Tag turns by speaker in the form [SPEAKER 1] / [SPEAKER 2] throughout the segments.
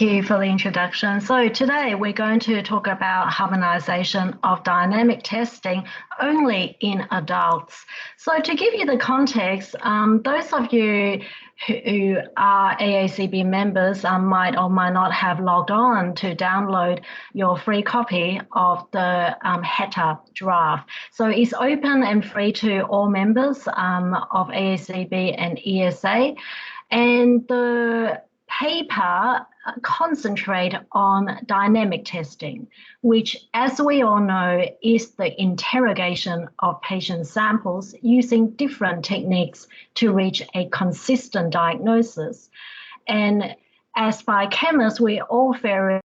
[SPEAKER 1] Thank you for the introduction. So today we're going to talk about harmonization of dynamic testing only in adults. So to give you the context, those of you who are AACB members might or might not have logged on to download your free copy of the HEDTA draft. So it's open and free to all members of AACB and ESA. And the paper concentrate on dynamic testing, which, as we all know, is the interrogation of patient samples using different techniques to reach a consistent diagnosis. And as biochemists, we're all very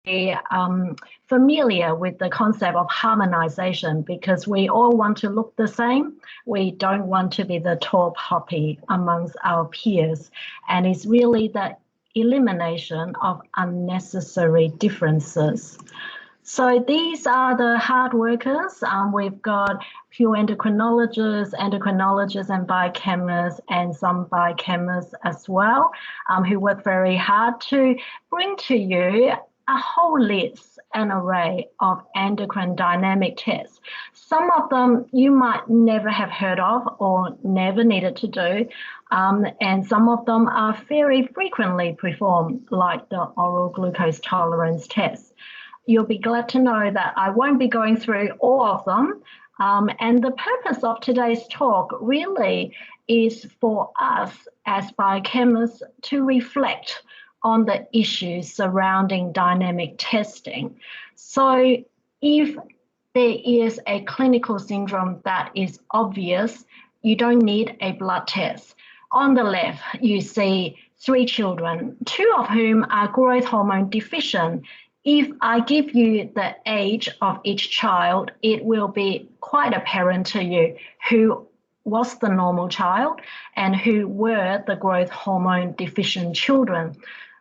[SPEAKER 1] familiar with the concept of harmonization because we all want to look the same. We don't want to be the top hoppy amongst our peers. And it's really the elimination of unnecessary differences. So these are the hard workers. We've got pure endocrinologists and biochemists, and some biochemists as well, who work very hard to bring to you a whole list, an array of endocrine dynamic tests. Some of them you might never have heard of or never needed to do, and some of them are very frequently performed, like the oral glucose tolerance test. You'll be glad to know that I won't be going through all of them. And the purpose of today's talk really is for us as biochemists to reflect on the issues surrounding dynamic testing. So if there is a clinical syndrome that is obvious, you don't need a blood test. On the left, you see 3 children, 2 of whom are growth hormone deficient. If I give you the age of each child, it will be quite apparent to you who was the normal child and who were the growth hormone deficient children.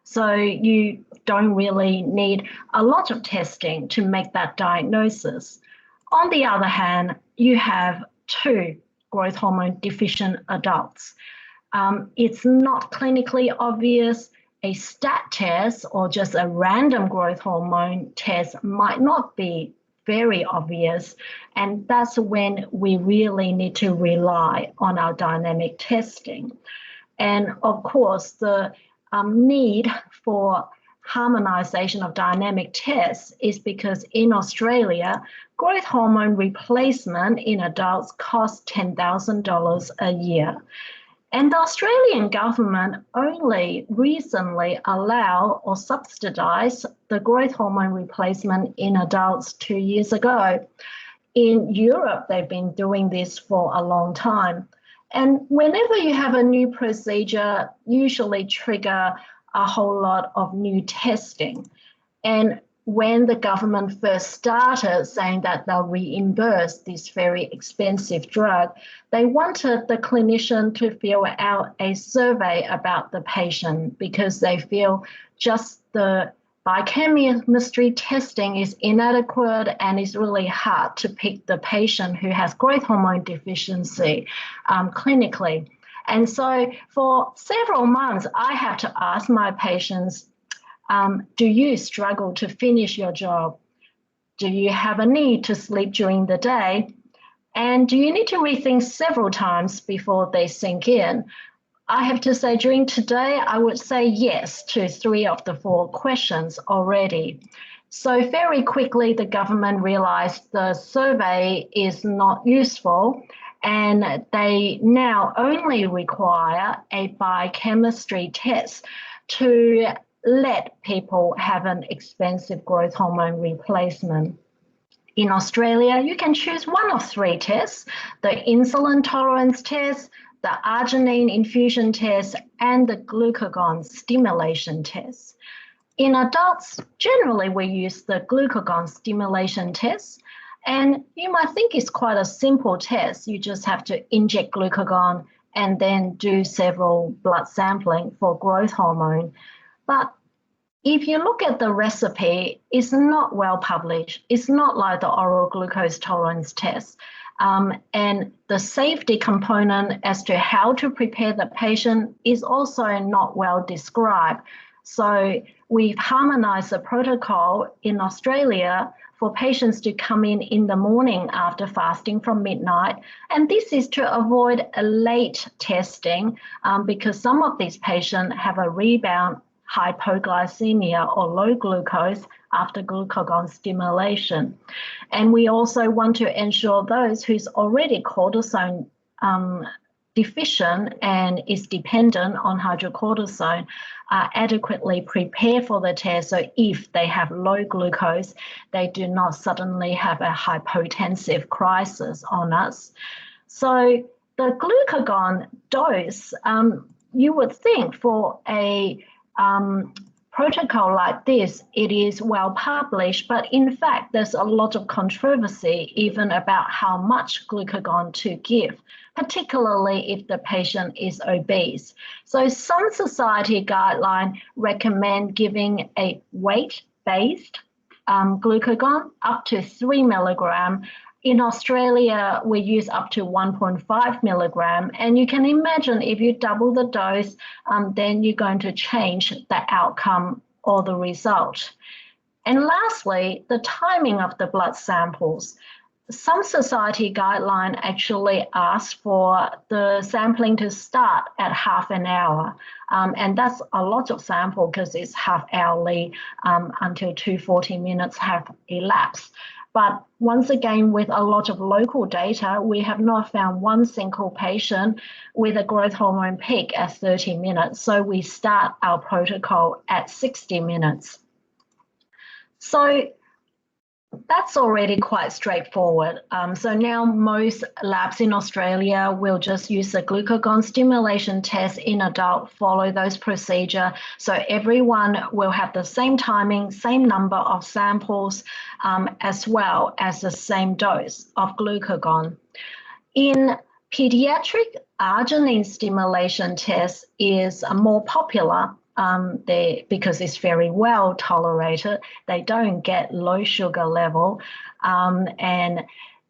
[SPEAKER 1] So you don't really need a lot of testing to make that diagnosis. On the other hand, you have 2 growth hormone deficient adults. It's not clinically obvious. A stat test or just a random growth hormone test might not be very obvious, and that's when we really need to rely on our dynamic testing. And of course, the need for harmonization of dynamic tests is because in Australia, growth hormone replacement in adults costs $10,000 a year. And the Australian government only recently allowed or subsidised the growth hormone replacement in adults 2 years ago. In Europe, they've been doing this for a long time. And whenever you have a new procedure, usually trigger a whole lot of new testing. And when the government first started saying that they'll reimburse this very expensive drug, they wanted the clinician to fill out a survey about the patient because they feel just the biochemistry testing is inadequate and it's really hard to pick the patient who has growth hormone deficiency clinically. And so for several months, I had to ask my patients, do you struggle to finish your job? Do you have a need to sleep during the day? And do you need to rethink several times before they sink in? I have to say during today, I would say yes to 3 of the 4 questions already. So very quickly, the government realized the survey is not useful, and they now only require a biochemistry test to let people have an expensive growth hormone replacement. In Australia, you can choose one of 3 tests, the insulin tolerance test, the Arginine infusion test, and the Glucagon stimulation test. In adults, generally we use the Glucagon stimulation test, and you might think it's quite a simple test. You just have to inject glucagon and then do several blood sampling for growth hormone. But if you look at the recipe, it's not well published. It's not like the oral glucose tolerance test. And the safety component as to how to prepare the patient is also not well described. So we've harmonized the protocol in Australia for patients to come in the morning after fasting from midnight. And this is to avoid a late testing because some of these patients have a rebound hypoglycemia or low glucose after glucagon stimulation. And we also want to ensure those who's already cortisone deficient and is dependent on hydrocortisone are adequately prepared for the test. So if they have low glucose, they do not suddenly have a hypotensive crisis on us. So the glucagon dose, you would think for a protocol like this, it is well published, but in fact, there's a lot of controversy even about how much glucagon to give, particularly if the patient is obese. So some society guidelines recommend giving a weight-based glucagon up to 3 milligram. In Australia, we use up to 1.5 milligram. And you can imagine if you double the dose, then you're going to change the outcome or the result. And lastly, the timing of the blood samples. Some society guideline actually ask for the sampling to start at half an hour. And that's a lot of sample because it's half hourly until 240 minutes have elapsed. But once again, with a lot of local data, we have not found one single patient with a growth hormone peak at 30 minutes. So we start our protocol at 60 minutes. So that's already quite straightforward. So now most labs in Australia will just use the glucagon stimulation test in adult, follow those procedures. So everyone will have the same timing, same number of samples, as well as the same dose of glucagon. In pediatric, Arginine stimulation test is more popular because it's very well tolerated. They don't get low sugar level. And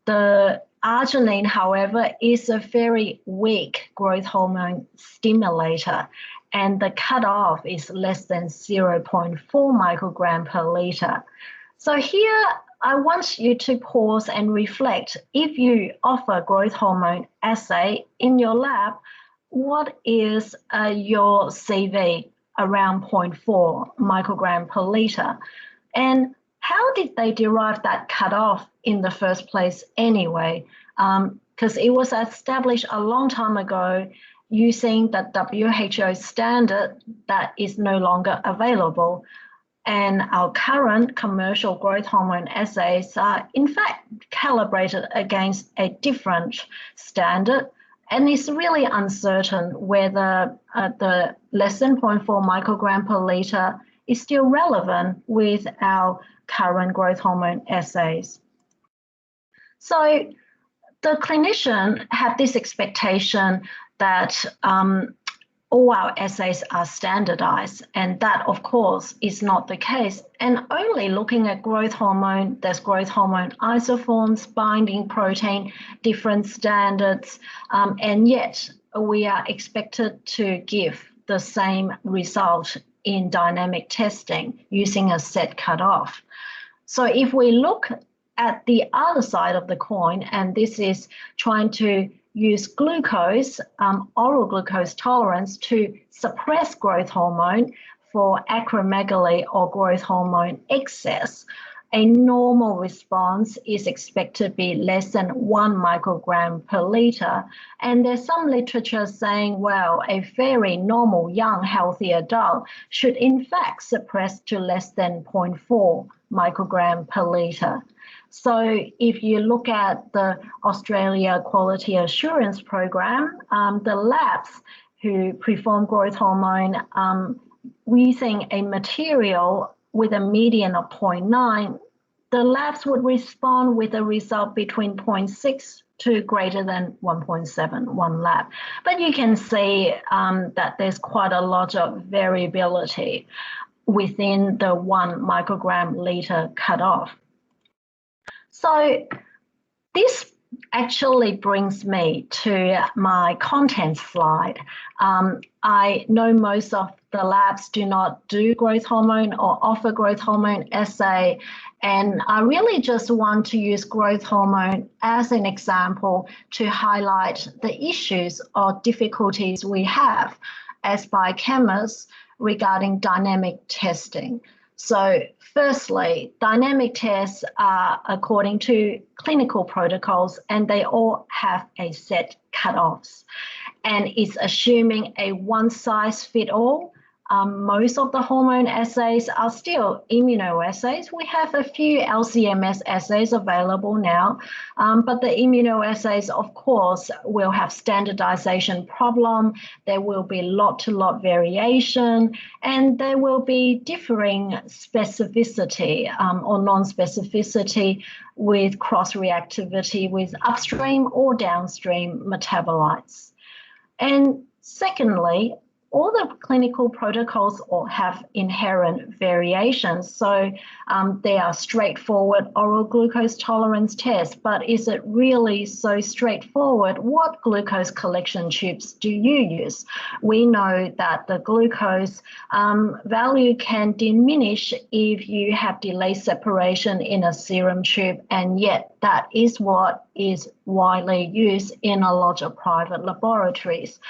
[SPEAKER 1] the Arginine, however, is a very weak growth hormone stimulator. And the cutoff is less than 0.4 microgram per liter. So here, I want you to pause and reflect. If you offer growth hormone assay in your lab, what is your CV? Around 0.4 microgram per liter. And how did they derive that cutoff in the first place anyway? Because it was established a long time ago using the WHO standard that is no longer available. And our current commercial growth hormone assays are in fact calibrated against a different standard. And it's really uncertain whether the less than 0.4 microgram per liter is still relevant with our current growth hormone assays. So the clinician had this expectation that all our assays are standardized, and that, of course, is not the case. And only looking at growth hormone, there's growth hormone isoforms, binding protein, different standards, and yet we are expected to give the same result in dynamic testing using a set cutoff. So if we look at the other side of the coin, and this is trying to use glucose, oral glucose tolerance to suppress growth hormone for acromegaly or growth hormone excess, a normal response is expected to be less than 1 microgram per liter. And there's some literature saying, well, a very normal, young, healthy adult should in fact suppress to less than 0.4 microgram per liter. So if you look at the Australia Quality Assurance Program, the labs who perform growth hormone using a material with a median of 0.9, the labs would respond with a result between 0.6 to greater than 1.7, one lab. But you can see that there's quite a lot of variability within the 1 microgram liter cutoff. So this actually brings me to my content slide. I know most of the labs do not do growth hormone or offer growth hormone assay, and I really just want to use growth hormone as an example to highlight the issues or difficulties we have as biochemists regarding dynamic testing. So firstly, dynamic tests are according to clinical protocols, and they all have a set cutoffs. And it's assuming a one-size-fits-all. Most of the hormone assays are still immunoassays. We have a few LCMS assays available now, but the immunoassays, of course, will have standardization problem. There will be lot-to-lot variation, and there will be differing specificity or non-specificity with cross-reactivity with upstream or downstream metabolites. And secondly, all the clinical protocols all have inherent variations. So they are straightforward oral glucose tolerance tests, but is it really so straightforward? What glucose collection tubes do you use? We know that the glucose value can diminish if you have delayed separation in a serum tube, and yet that is what is widely used in a lot of private laboratories.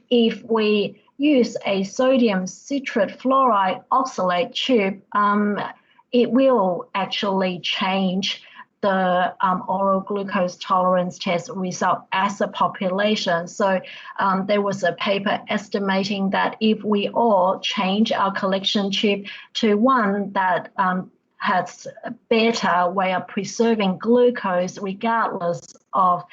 [SPEAKER 1] If we use a sodium citrate fluoride oxalate tube, it will actually change the oral glucose tolerance test result as a population. So there was a paper estimating that if we all change our collection tube to one that has a better way of preserving glucose regardless of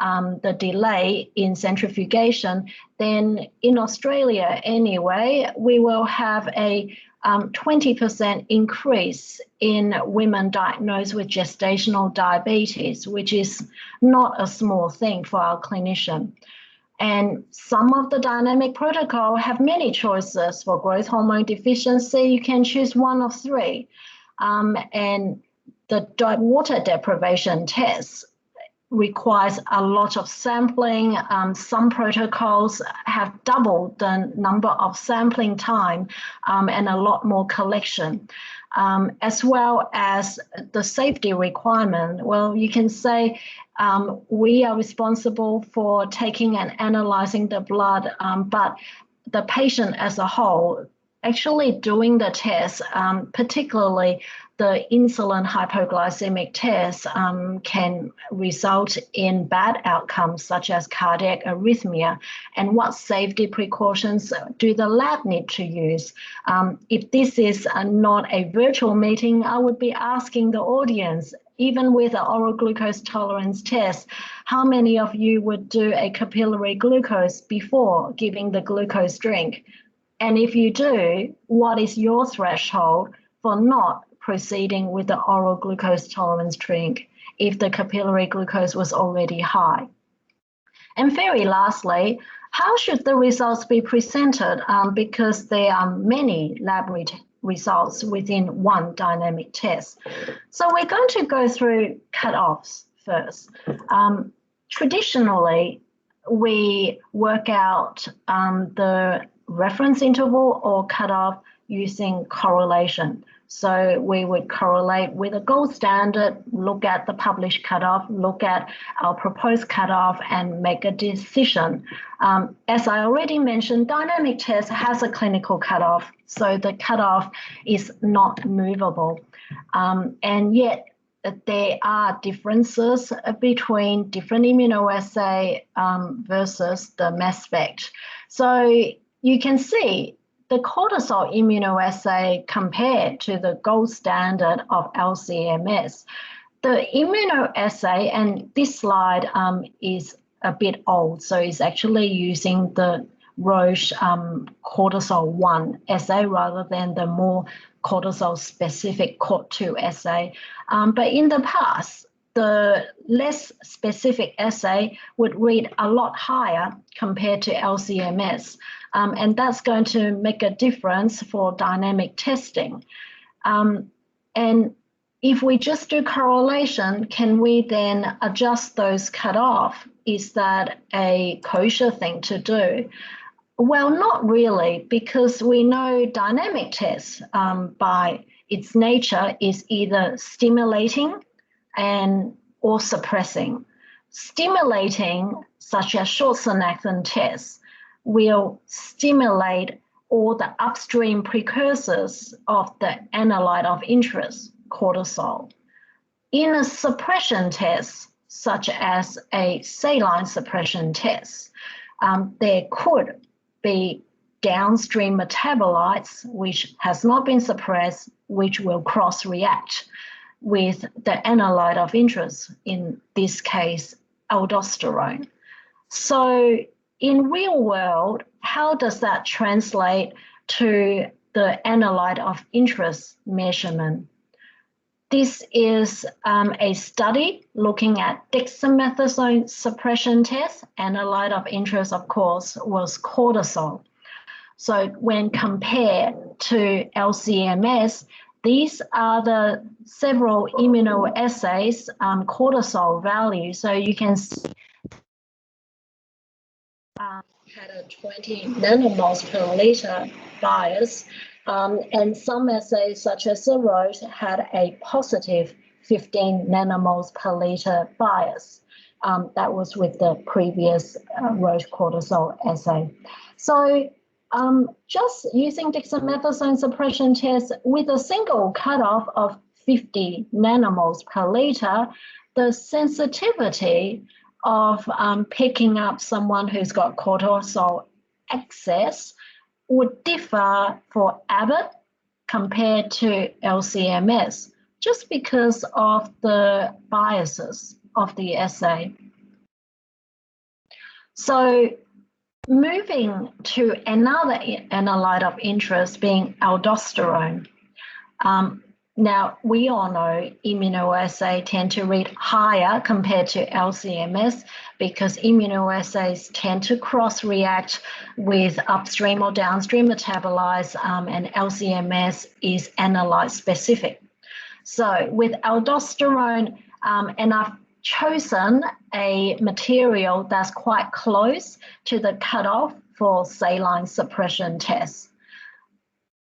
[SPEAKER 1] the delay in centrifugation, then in Australia anyway, we will have a 20% increase in women diagnosed with gestational diabetes, which is not a small thing for our clinician. And some of the dynamic protocol have many choices. For growth hormone deficiency, you can choose one of three. And the water deprivation test requires a lot of sampling. Some protocols have doubled the number of sampling time and a lot more collection, as well as the safety requirement. Well, you can say we are responsible for taking and analyzing the blood, but the patient as a whole actually doing the test, particularly the insulin hypoglycemic test, can result in bad outcomes such as cardiac arrhythmia. And what safety precautions do the lab need to use? If this is not a virtual meeting, I would be asking the audience, even with an oral glucose tolerance test, how many of you would do a capillary glucose before giving the glucose drink? And if you do, what is your threshold for not proceeding with the oral glucose tolerance drink if the capillary glucose was already high? And very lastly, how should the results be presented? Because there are many lab results within one dynamic test. So we're going to go through cutoffs first. Traditionally, we work out the reference interval or cutoff using correlation. So we would correlate with a gold standard, look at the published cutoff, look at our proposed cutoff, and make a decision. As I already mentioned, dynamic test has a clinical cutoff, so the cutoff is not movable. And yet there are differences between different immunoassay versus the mass spec. So you can see the cortisol immunoassay compared to the gold standard of LCMS. The immunoassay, and this slide is a bit old, so it's actually using the Roche cortisol 1 assay rather than the more cortisol specific CORT2 assay. But in the past, the less specific assay would read a lot higher compared to LCMS. And that's going to make a difference for dynamic testing. And if we just do correlation, can we then adjust those cutoff? Is that a kosher thing to do? Well, not really, because we know dynamic tests by its nature is either stimulating or suppressing. Stimulating, such as short Synacthen tests, will stimulate all the upstream precursors of the analyte of interest, cortisol. In a suppression test, such as a saline suppression test, there could be downstream metabolites which has not been suppressed, which will cross-react with the analyte of interest, in this case, aldosterone. So in real world, how does that translate to the analyte of interest measurement? This is a study looking at dexamethasone suppression test. Analyte of interest, of course, was cortisol. So when compared to LCMS, these are the several immunoassays cortisol values. So you can see had a 20 nanomoles per liter bias, and some assays such as the Roche had a positive 15 nanomoles per liter bias. That was with the previous Roche cortisol assay. So just using dexamethasone suppression test with a single cutoff of 50 nanomoles per liter, the sensitivity of picking up someone who's got cortisol excess would differ for Abbott compared to LCMS, just because of the biases of the assay. So moving to another analyte of interest being aldosterone. Now, we all know immunoassays tend to read higher compared to LCMS because immunoassays tend to cross-react with upstream or downstream metabolites, and LCMS is analyte specific. So with aldosterone, and I've chosen a material that's quite close to the cutoff for saline suppression tests.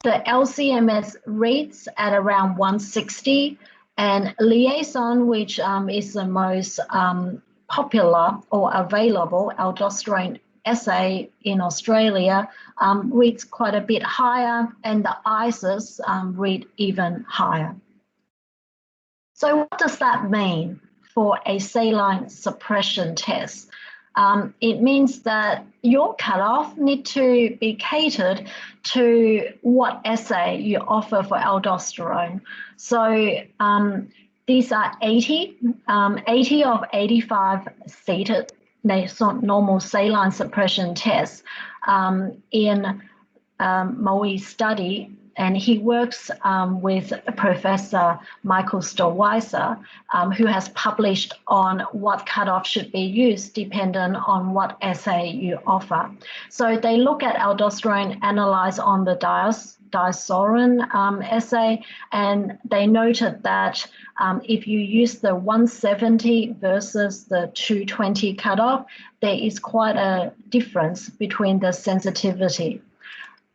[SPEAKER 1] The LCMS rates at around 160, and Liaison, which is the most popular or available aldosterone assay in Australia, reads quite a bit higher, and the ISIS read even higher. So what does that mean for a saline suppression test? It means that your cutoff need to be catered to what assay you offer for aldosterone. So these are 80 of 85 seated normal saline suppression tests in Moe's study. And he works with Professor Michael Stolweiser, who has published on what cutoff should be used depending on what assay you offer. So they look at aldosterone analyzed on the Diasorin assay, and they noted that if you use the 170 versus the 220 cutoff, there is quite a difference between the sensitivity.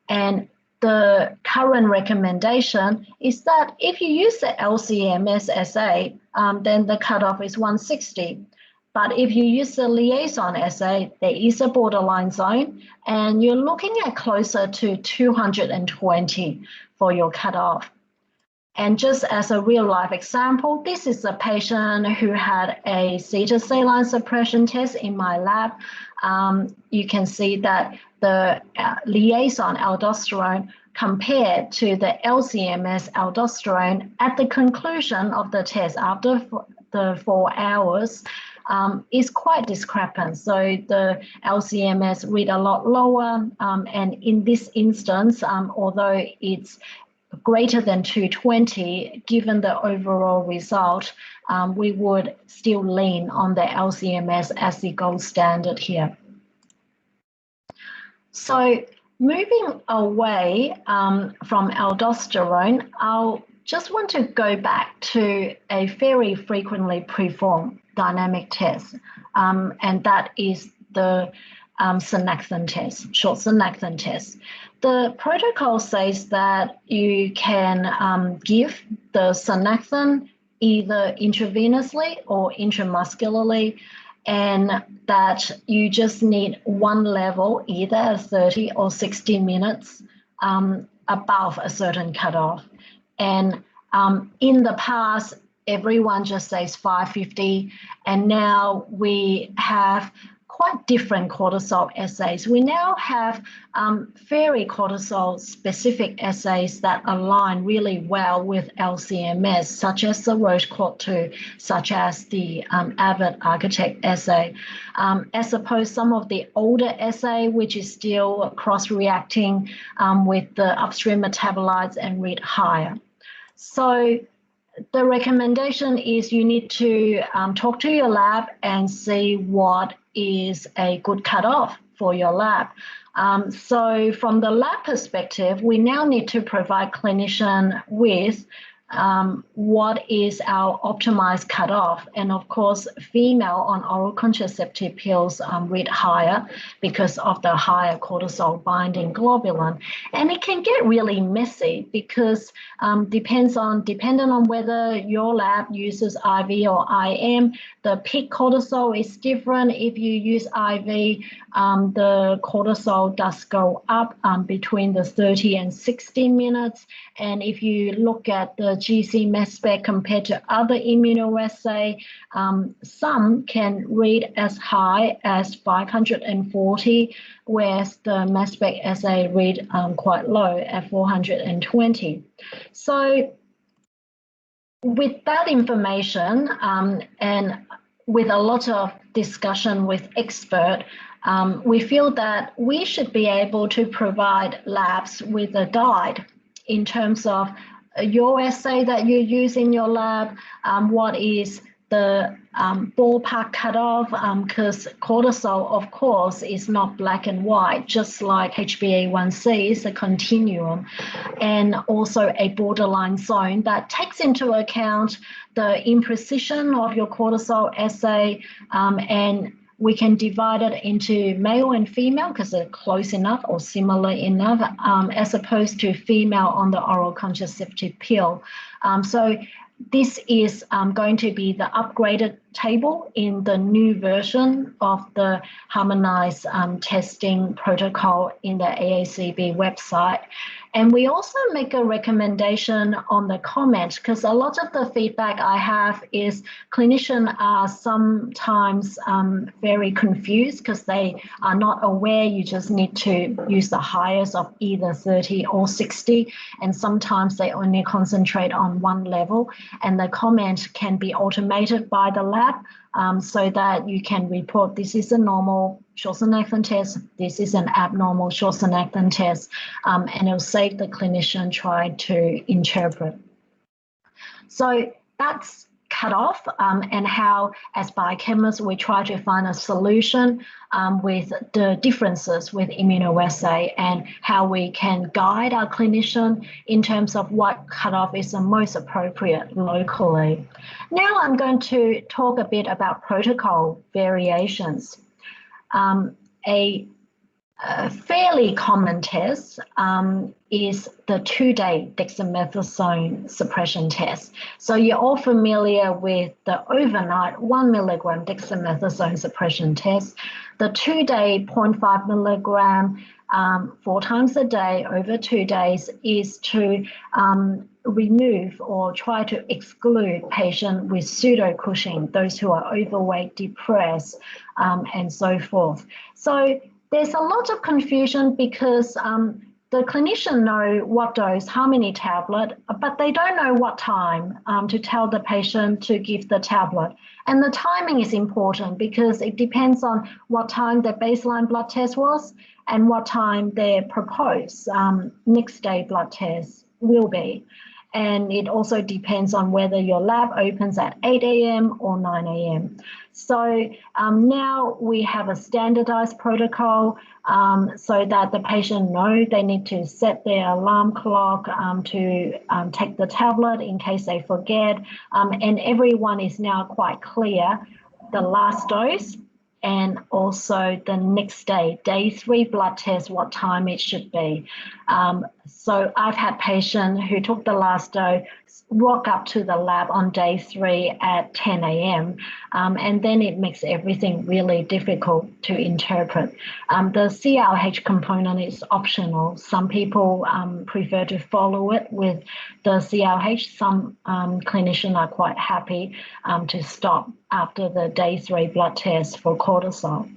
[SPEAKER 1] And the current recommendation is that if you use the LCMS assay, then the cutoff is 160. But if you use the Liaison assay, there is a borderline zone, and you're looking at closer to 220 for your cutoff. And just as a real-life example, this is a patient who had a seated saline suppression test in my lab. You can see that the Liaison aldosterone compared to the LCMS aldosterone at the conclusion of the test after the 4 hours is quite discrepant. So the LCMS read a lot lower, and in this instance, although it's greater than 220, given the overall result, we would still lean on the LCMS as the gold standard here. So moving away from aldosterone, I'll just want to go back to a very frequently performed dynamic test, and that is the Synacthen test, short Synacthen test. The protocol says that you can give the Synacthen either intravenously or intramuscularly, and that you just need one level, either at 30 or 60 minutes above a certain cutoff. And in the past, everyone just says 550, and now we have quite different cortisol assays. We now have very cortisol specific assays that align really well with LCMS, such as the Roche Cort2, such as the Abbott Architect assay, as opposed to some of the older assay, which is still cross-reacting with the upstream metabolites and read higher. So the recommendation is you need to talk to your lab and see what is a good cutoff for your lab. So from the lab perspective, we now need to provide clinician with what is our optimized cutoff. And of course, female on oral contraceptive pills read higher because of the higher cortisol binding globulin. And it can get really messy because dependent on whether your lab uses IV or IM, the peak cortisol is different. If you use IV, the cortisol does go up between the 30 and 60 minutes. And if you look at the GC mass spec compared to other immunoassay, some can read as high as 540, whereas the mass spec assay read quite low at 420. So with that information and with a lot of discussion with expert, we feel that we should be able to provide labs with a guide in terms of your assay that you use in your lab, what is the ballpark cutoff, because cortisol, of course, is not black and white, just like HbA1c is a continuum, and also a borderline zone that takes into account the imprecision of your cortisol assay, and we can divide it into male and female because they're close enough or similar enough, as opposed to female on the oral contraceptive pill. So this is going to be the upgraded table in the new version of the harmonized testing protocol in the AACB website. And we also make a recommendation on the comment, because a lot of the feedback I have is clinicians are sometimes very confused because they are not aware you just need to use the highest of either 30 or 60, and sometimes they only concentrate on one level, and the comment can be automated by the lab so that you can report this is a normal short Synacthen test, this is an abnormal short Synacthen test, and it'll save the clinician trying to interpret. So that's cut off and how, as biochemists, we try to find a solution with the differences with immunoassay and how we can guide our clinician in terms of what cutoff is the most appropriate locally. Now I'm going to talk a bit about protocol variations. A fairly common test is the 2-day dexamethasone suppression test. So you're all familiar with the overnight 1 milligram dexamethasone suppression test. The 2-day 0.5 milligram 4 times a day over 2 days is to remove or try to exclude patients with pseudo-Cushing, those who are overweight, depressed, and so forth. So there's a lot of confusion because the clinician know what dose, how many tablet, but they don't know what time to tell the patient to give the tablet. And the timing is important because it depends on what time the baseline blood test was and what time their proposed next day blood test will be. and it also depends on whether your lab opens at 8 a.m. or 9 a.m. So now we have a standardized protocol so that the patient knows they need to set their alarm clock to take the tablet in case they forget, and everyone is now quite clear the last dose and also the next day, day 3 blood test, what time it should be. So I've had patients who took the last dose, walk up to the lab on day 3 at 10 a.m. And then it makes everything really difficult to interpret. The CRH component is optional. Some people prefer to follow it with the CRH. Some clinicians are quite happy to stop after the day 3 blood test for cortisol.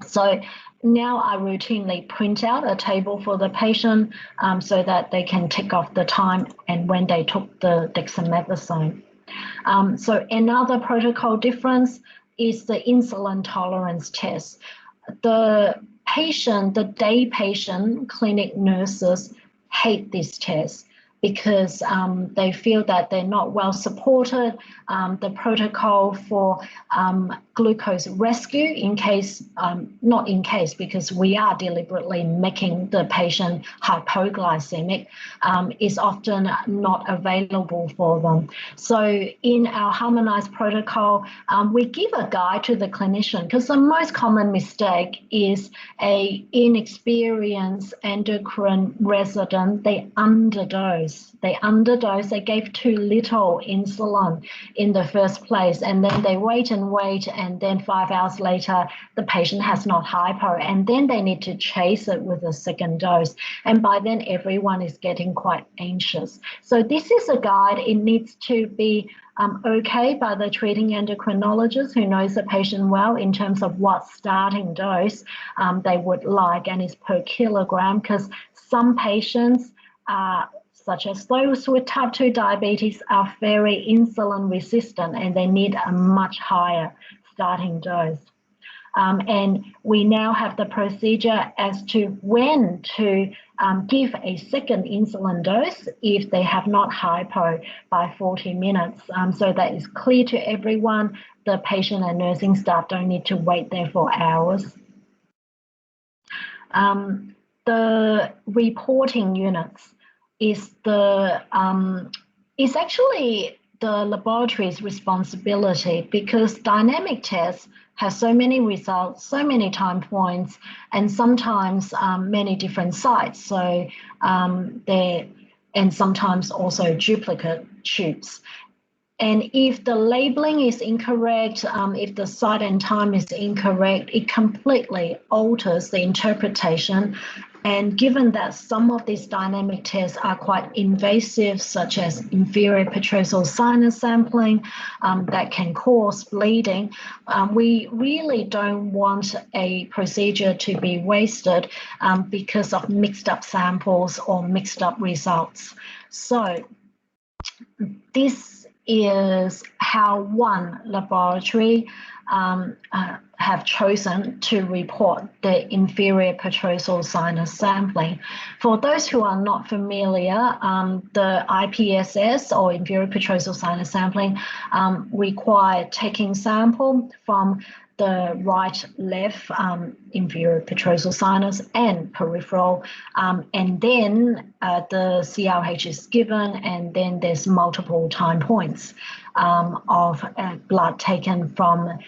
[SPEAKER 1] So now I routinely print out a table for the patient so that they can tick off the time and when they took the dexamethasone. So another protocol difference is the insulin tolerance test. The patient, the day patient, clinic nurses hate this test because they feel that they're not well supported. The protocol for glucose rescue in case, not in case, because we are deliberately making the patient hypoglycemic, is often not available for them. So in our harmonized protocol, we give a guide to the clinician because the most common mistake is a inexperienced endocrine resident, they underdose. They gave too little insulin in the first place, and then they wait, and then 5 hours later, the patient has not hypo, and then they need to chase it with a second dose. And by then, everyone is getting quite anxious. So this is a guide. It needs to be okay by the treating endocrinologist who knows the patient well in terms of what starting dose they would like, and is per kilogram, because some patients such as those with type 2 diabetes are very insulin resistant and they need a much higher starting dose. And we now have the procedure as to when to give a second insulin dose if they have not hypo by 40 minutes. So that is clear to everyone. The patient and nursing staff don't need to wait there for hours. The reporting units is actually the laboratory's responsibility, because dynamic tests have so many results, so many time points, and sometimes many different sites. So and sometimes also duplicate tubes. And if the labeling is incorrect, if the site and time is incorrect, it completely alters the interpretation. And given that some of these dynamic tests are quite invasive, such as inferior petrosal sinus sampling, that can cause bleeding, we really don't want a procedure to be wasted because of mixed up samples or mixed up results. So this is how one laboratory have chosen to report the inferior petrosal sinus sampling. For those who are not familiar, the IPSS, or inferior petrosal sinus sampling, require taking sample from the right, left, inferior petrosal sinus and peripheral, and then the CRH is given, and then there's multiple time points of blood taken from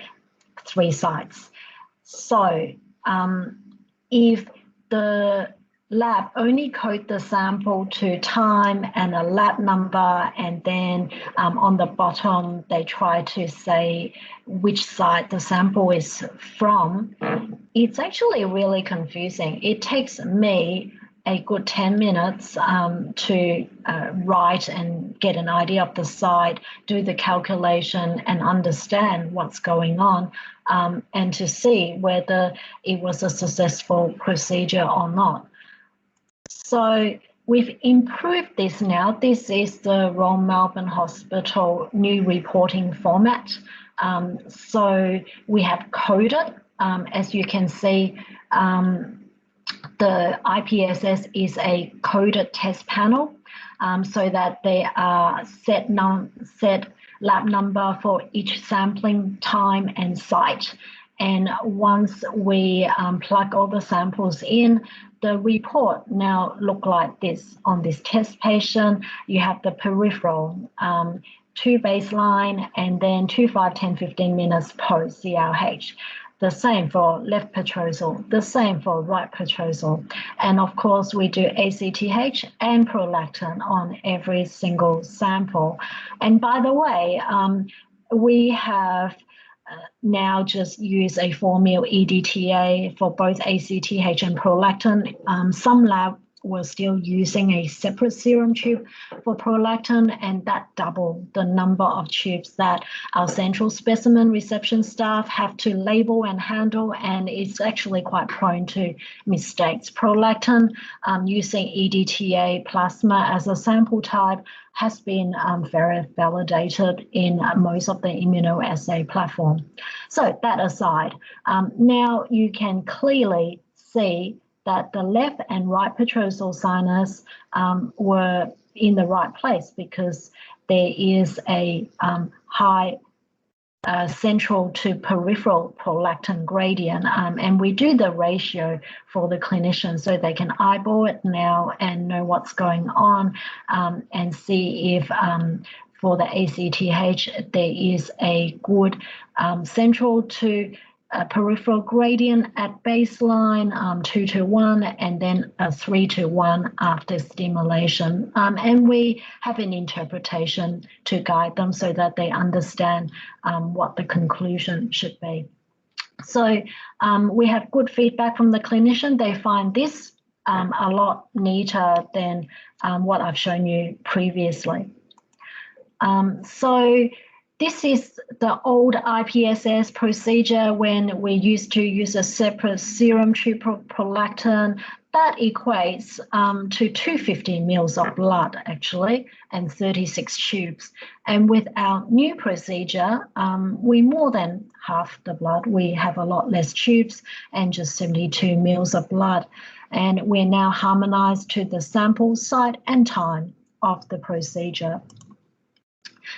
[SPEAKER 1] 3 sites. So if the lab only code the sample to time and a lab number, and then on the bottom they try to say which site the sample is from, it's actually really confusing. It takes me a good 10 minutes to write and get an idea of the site, do the calculation and understand what's going on, and to see whether it was a successful procedure or not. So we've improved this now. This is the Royal Melbourne Hospital new reporting format. So we have coded, as you can see, the IPSS is a coded test panel. so that they are set lab number for each sampling time and site. And once we plug all the samples in, the report now look like this. On this test patient, you have the peripheral to baseline and then 2, 5, 10, 15 minutes post CRH. The same for left petrosal, the same for right petrosal. And of course, we do ACTH and prolactin on every single sample. And by the way, we have now just use a 4-ml EDTA for both ACTH and prolactin. Some lab were still using a separate serum tube for prolactin, and that doubled the number of tubes that our central specimen reception staff have to label and handle, and it's actually quite prone to mistakes. Prolactin using EDTA plasma as a sample type has been very validated in most of the immunoassay platform. So that aside, now you can clearly see that the left and right petrosal sinus were in the right place because there is a high central to peripheral prolactin gradient, and we do the ratio for the clinician so they can eyeball it now and know what's going on, and see if for the ACTH there is a good central to peripheral gradient at baseline, 2 to 1, and then a 3 to 1 after stimulation. And we have an interpretation to guide them so that they understand what the conclusion should be. So we have good feedback from the clinician. They find this a lot neater than what I've shown you previously. So this is the old IPSS procedure when we used to use a separate serum tube prolactin. That equates to 250 mils of blood, actually, and 36 tubes. And with our new procedure, we more than half the blood. We have a lot less tubes and just 72 mils of blood. And we're now harmonized to the sample site and time of the procedure.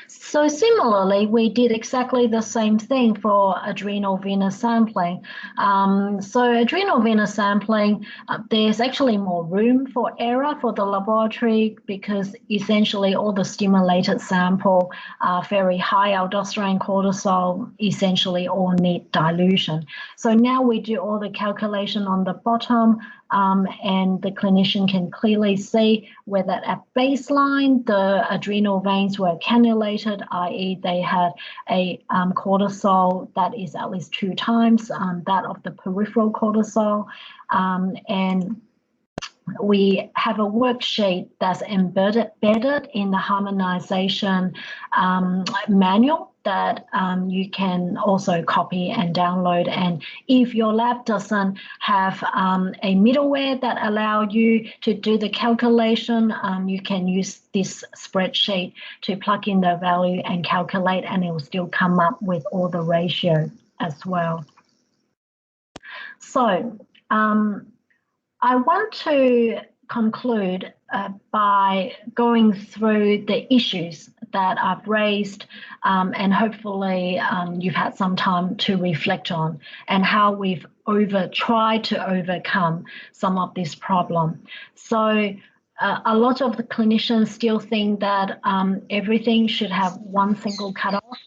[SPEAKER 1] So similarly, we did exactly the same thing for adrenal venous sampling. So adrenal venous sampling, there's actually more room for error for the laboratory because essentially all the stimulated sample are very high aldosterone cortisol, essentially all need dilution. So now we do all the calculation on the bottom, and the clinician can clearly see whether at baseline the adrenal veins were cannulated, i.e. they had a cortisol that is at least 2 times that of the peripheral cortisol, and we have a worksheet that's embedded in the harmonization manual that you can also copy and download. And if your lab doesn't have a middleware that allow you to do the calculation, you can use this spreadsheet to plug in the value and calculate, and it will still come up with all the ratio as well. So I want to conclude by going through the issues that I've raised, and hopefully you've had some time to reflect on, and how we've tried to overcome some of this problem. So a lot of the clinicians still think that everything should have one single cutoff.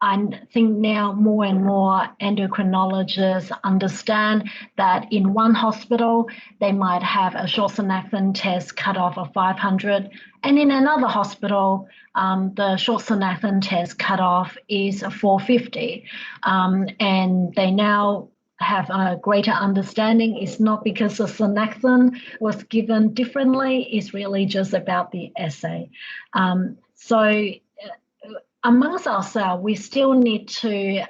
[SPEAKER 1] I think now more and more endocrinologists understand that in one hospital, they might have a short Synacthen test cutoff of 500, and in another hospital, the short Synacthen test cutoff is 450. And they now have a greater understanding. It's not because the Synacthen was given differently, it's really just about the assay. So amongst ourselves, we still need to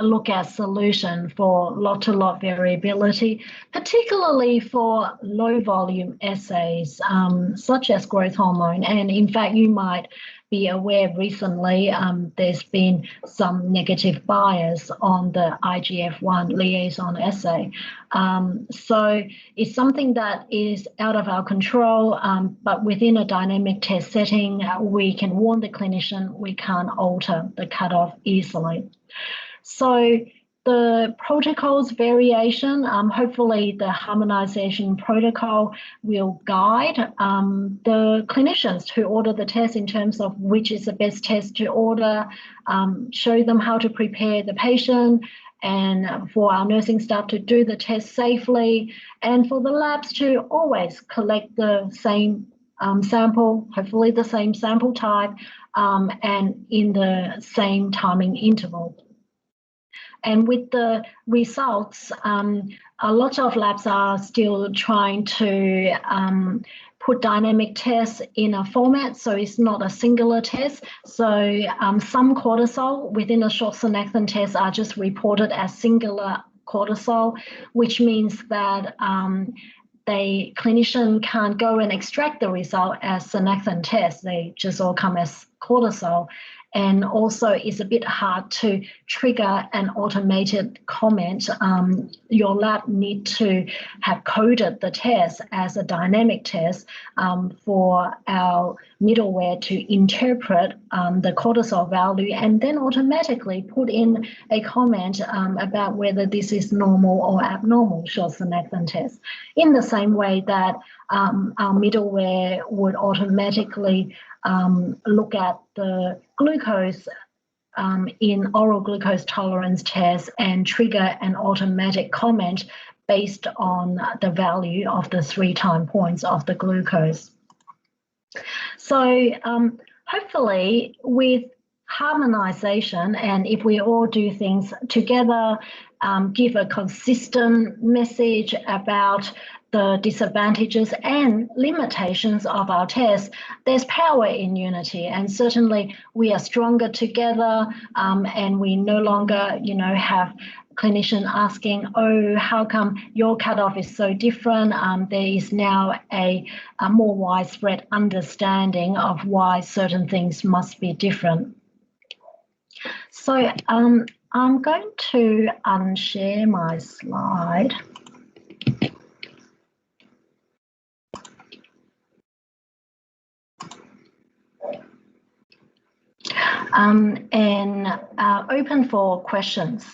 [SPEAKER 1] look at solution for lot-to-lot variability, particularly for low-volume assays, such as growth hormone. And in fact, you might be aware recently there's been some negative bias on the IGF-1 liaison assay. So it's something that is out of our control, but within a dynamic test setting, we can warn the clinician we can't alter the cutoff easily. So the protocol's variation, hopefully the harmonization protocol will guide the clinicians who order the test in terms of which is the best test to order, show them how to prepare the patient, and for our nursing staff to do the test safely, and for the labs to always collect the same sample, hopefully the same sample type, and in the same timing interval. And with the results, a lot of labs are still trying to put dynamic tests in a format, so it's not a singular test. So some cortisol within a short Synacthen test are just reported as singular cortisol, which means that the clinician can't go and extract the result as Synacthen test. They just all come as cortisol. And also it's a bit hard to trigger an automated comment. Your lab need to have coded the test as a dynamic test for our middleware to interpret the cortisol value and then automatically put in a comment about whether this is normal or abnormal short Synacthen test. In the same way that our middleware would automatically look at the glucose in oral glucose tolerance tests and trigger an automatic comment based on the value of the 3 time points of the glucose. So hopefully with harmonization, and if we all do things together, give a consistent message about the disadvantages and limitations of our tests, there's power in unity, and certainly we are stronger together, and we no longer, have clinician asking, oh, how come your cutoff is so different? There is now a more widespread understanding of why certain things must be different. So I'm going to unshare my slide. And open for questions.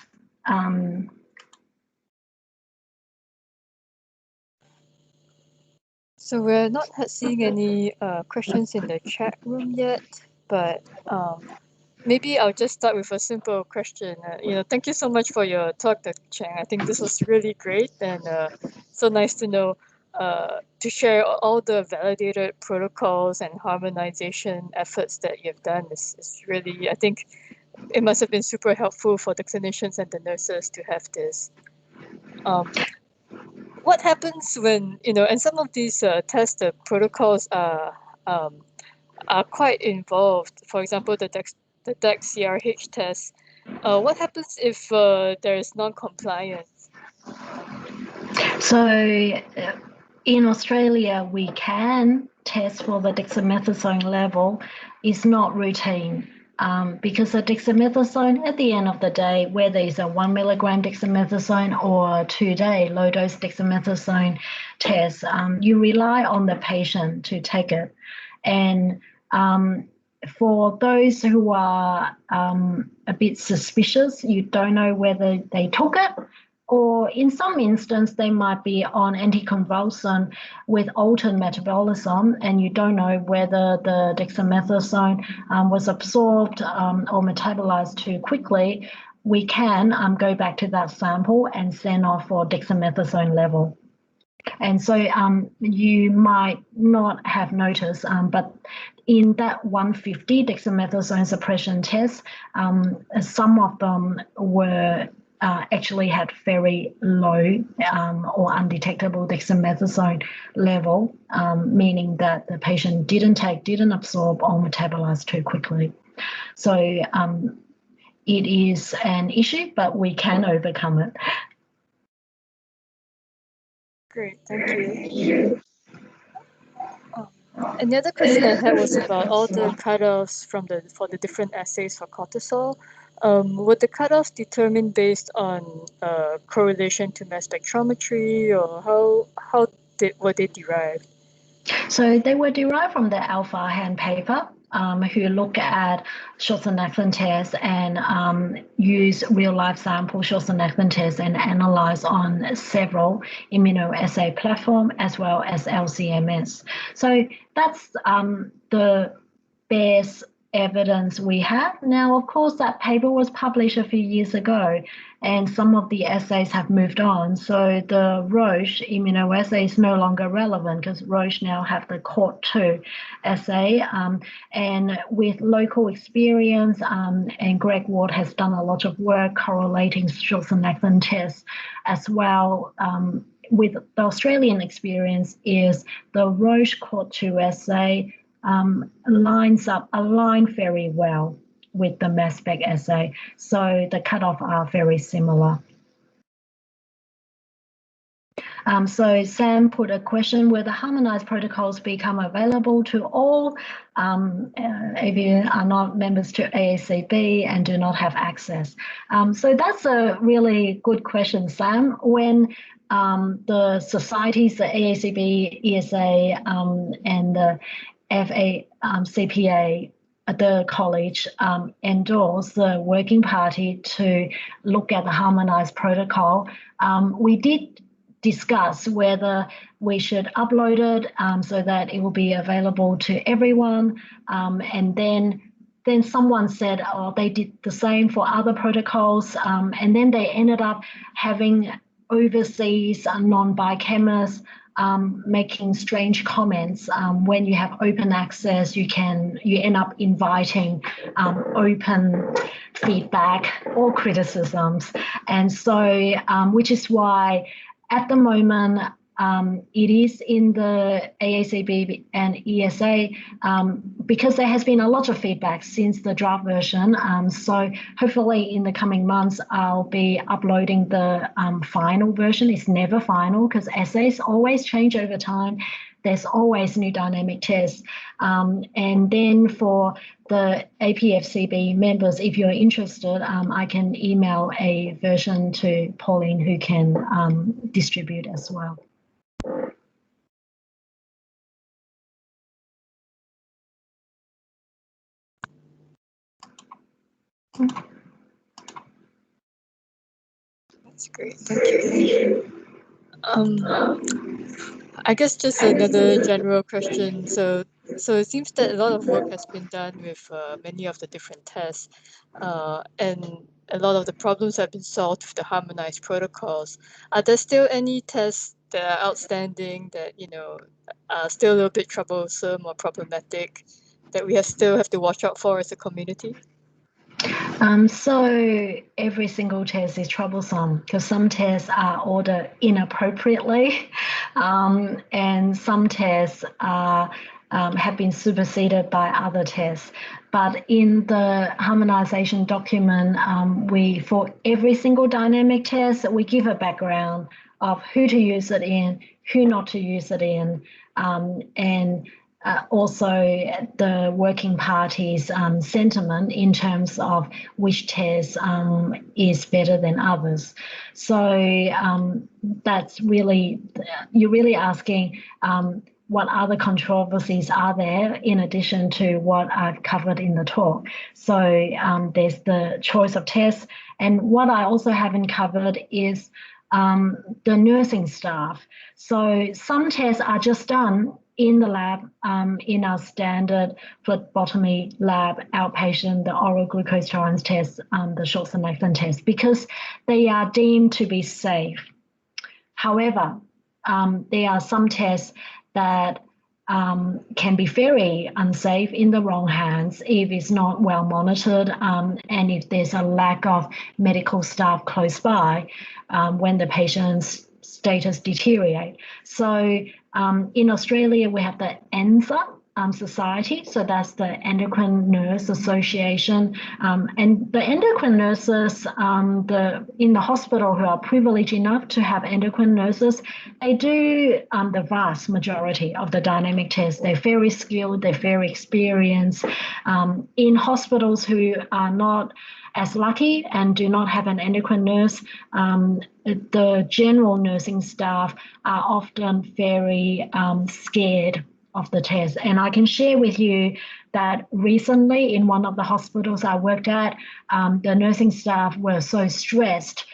[SPEAKER 2] So we're not seeing any questions in the chat room yet, but maybe I'll just start with a simple question. Thank you so much for your talk, Dr. Cheng. I think this was really great, and so nice to know to share all the validated protocols and harmonization efforts that you've done. Is really, I think it must have been super helpful for the clinicians and the nurses to have this. What happens when, and some of these test protocols are quite involved. For example, the Dex-CRH test. What happens if there is non-compliance?
[SPEAKER 1] So in Australia, we can test for the dexamethasone level. It's not routine. Because the dexamethasone, at the end of the day, whether it's a 1 milligram dexamethasone or a 2-day low-dose dexamethasone test, you rely on the patient to take it. And for those who are a bit suspicious, you don't know whether they took it, or in some instance, they might be on anticonvulsant with altered metabolism, and you don't know whether the dexamethasone was absorbed or metabolized too quickly. We can go back to that sample and send off for dexamethasone level. And so you might not have noticed, but in that 150 dexamethasone suppression test, some of them were actually had very low or undetectable dexamethasone level, meaning that the patient didn't absorb or metabolize too quickly. So it is an issue, but we can overcome it.
[SPEAKER 2] Great, thank you. And the other question I had was about all the cutoffs for the different assays for cortisol. Were the cutoffs determined based on correlation to mass spectrometry, or how were they derived?
[SPEAKER 1] So they were derived from the Alpha Hand paper, who look at Synacthen tests and use real-life sample Synacthen tests and analyze on several immunoassay platform as well as LCMS. So that's the best evidence we have. Now, of course, that paper was published a few years ago, and some of the assays have moved on. So the Roche immunoassay is no longer relevant because Roche now have the CORT2 assay. And with local experience, and Greg Ward has done a lot of work correlating Synacthen tests as well. With the Australian experience is the Roche CORT2 assay align very well with the mass spec assay. So the cutoff are very similar. So Sam put a question, will the harmonized protocols become available to all if you are not members to AACB and do not have access? So that's a really good question, Sam. When the societies, the AACB, ESA, and the CPA, the college endorsed the working party to look at the harmonized protocol. We did discuss whether we should upload it so that it will be available to everyone. And then someone said, oh, they did the same for other protocols. And then they ended up having overseas non-biochemists making strange comments. When you have open access, you end up inviting open feedback or criticisms. And so, which is why at the moment, it is in the AACB and ESA because there has been a lot of feedback since the draft version. So hopefully in the coming months, I'll be uploading the final version. It's never final because assays always change over time. There's always new dynamic tests. And then for the APFCB members, if you're interested, I can email a version to Pauline who can distribute as well.
[SPEAKER 2] That's great, thank you. I guess just another general question. So it seems that a lot of work has been done with many of the different tests, and a lot of the problems have been solved with the harmonized protocols. Are there still any tests that are outstanding that are still a little bit troublesome or problematic that we still have to watch out for as a community?
[SPEAKER 1] So every single test is troublesome because some tests are ordered inappropriately, and some tests have been superseded by other tests. But in the harmonization document, for every single dynamic test, we give a background of who to use it in, who not to use it in, and also the working party's sentiment in terms of which test is better than others. So that's really, you're really asking what other controversies are there in addition to what I've covered in the talk. So there's the choice of tests. And what I also haven't covered is the nursing staff. So some tests are just done in the lab, in our standard phlebotomy lab, outpatient, the oral glucose tolerance test, the short Synacthen test, because they are deemed to be safe. However, there are some tests that can be very unsafe in the wrong hands if it's not well monitored, and if there's a lack of medical staff close by when the patient's status deteriorate. So in Australia, we have the ENSA Society, so that's the Endocrine Nurse Association, and the endocrine nurses in the hospital who are privileged enough to have endocrine nurses, they do the vast majority of the dynamic tests. They're very skilled, they're very experienced. In hospitals who are not as lucky and do not have an endocrine nurse, the general nursing staff are often very scared of the test. And I can share with you that recently in one of the hospitals I worked at, the nursing staff were so stressed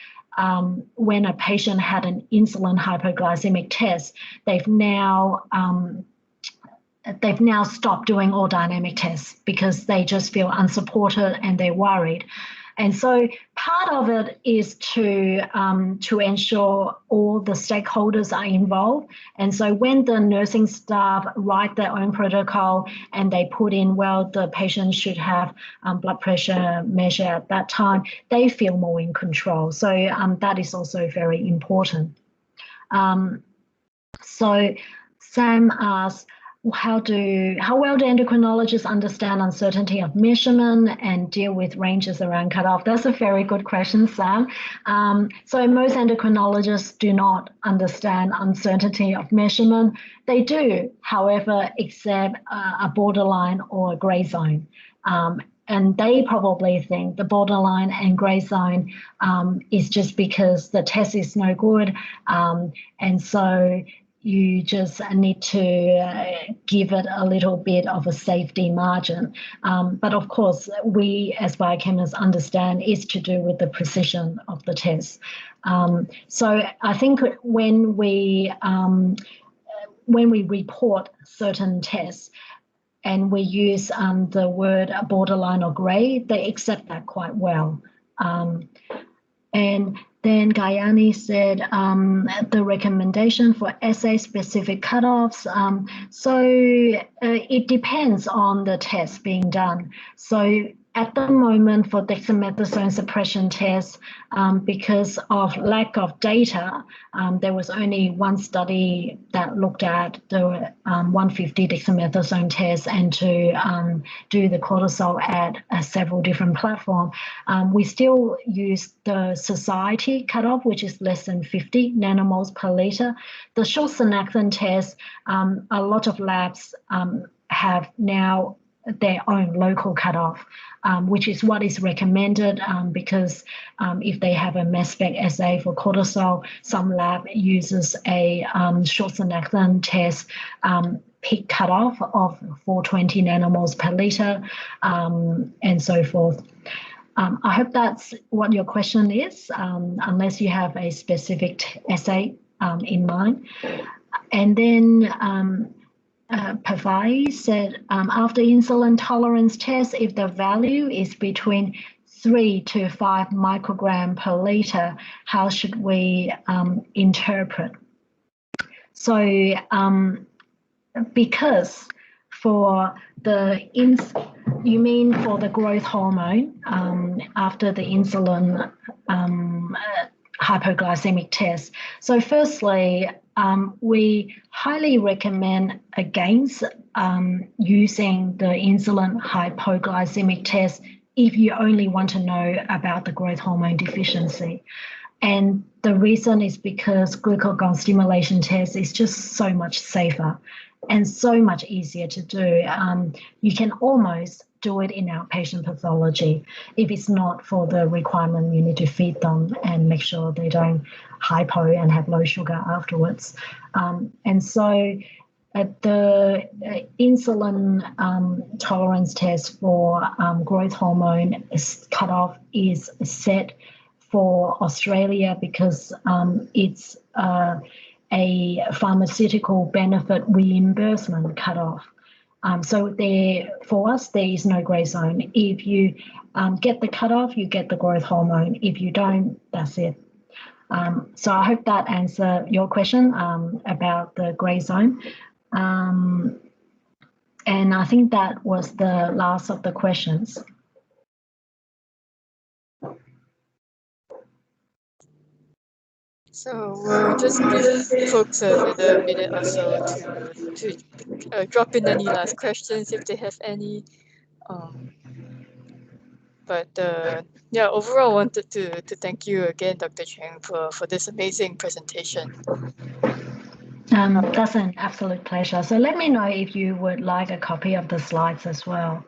[SPEAKER 1] when a patient had an insulin hypoglycemic test. They've now stopped doing all dynamic tests because they just feel unsupported and they're worried. And so part of it is to ensure all the stakeholders are involved. And so when the nursing staff write their own protocol and they put in, well, the patient should have blood pressure measure at that time, they feel more in control. So that is also very important. So Sam asks, how well do endocrinologists understand uncertainty of measurement and deal with ranges around cutoff? That's a very good question, Sam. So most endocrinologists do not understand uncertainty of measurement. They do, however, accept a borderline or a gray zone. And they probably think the borderline and gray zone is just because the test is no good. And so you just need to give it a little bit of a safety margin. But of course, we as biochemists understand it's to do with the precision of the test. So I think when we report certain tests and we use the word borderline or gray, they accept that quite well. And then Gayani said the recommendation for assay-specific cutoffs. So it depends on the test being done. So at the moment for dexamethasone suppression tests, because of lack of data, there was only one study that looked at the 150 dexamethasone test and to do the cortisol at several different platforms. We still use the society cutoff, which is less than 50 nanomoles per liter. The short Synacthen test, a lot of labs have now their own local cutoff, which is what is recommended because if they have a mass spec assay for cortisol, some lab uses a short Synacthen test peak cutoff of 420 nanomoles per liter and so forth. I hope that's what your question is, unless you have a specific assay in mind. And then Pavai said, after insulin tolerance test, if the value is between 3 to 5 microgram per liter, how should we interpret? So because for you mean for the growth hormone after the insulin hypoglycemic test. So firstly, we highly recommend against using the insulin hypoglycemic test if you only want to know about the growth hormone deficiency. And the reason is because glucagon stimulation test is just so much safer and so much easier to do. You can almost do it in outpatient pathology if it's not for the requirement you need to feed them and make sure they don't hypo and have low sugar afterwards. And so the insulin tolerance test for growth hormone cutoff is set for Australia because it's a pharmaceutical benefit reimbursement cutoff. So for us, there is no grey zone. If you get the cutoff, you get the growth hormone. If you don't, that's it. So I hope that answers your question about the grey zone. And I think that was the last of the questions.
[SPEAKER 2] So we'll just give folks another minute or so to drop in any last questions if they have any. But yeah, overall, I wanted to thank you again, Dr. Cheng, for this amazing presentation.
[SPEAKER 1] That's an absolute pleasure. So let me know if you would like a copy of the slides as well.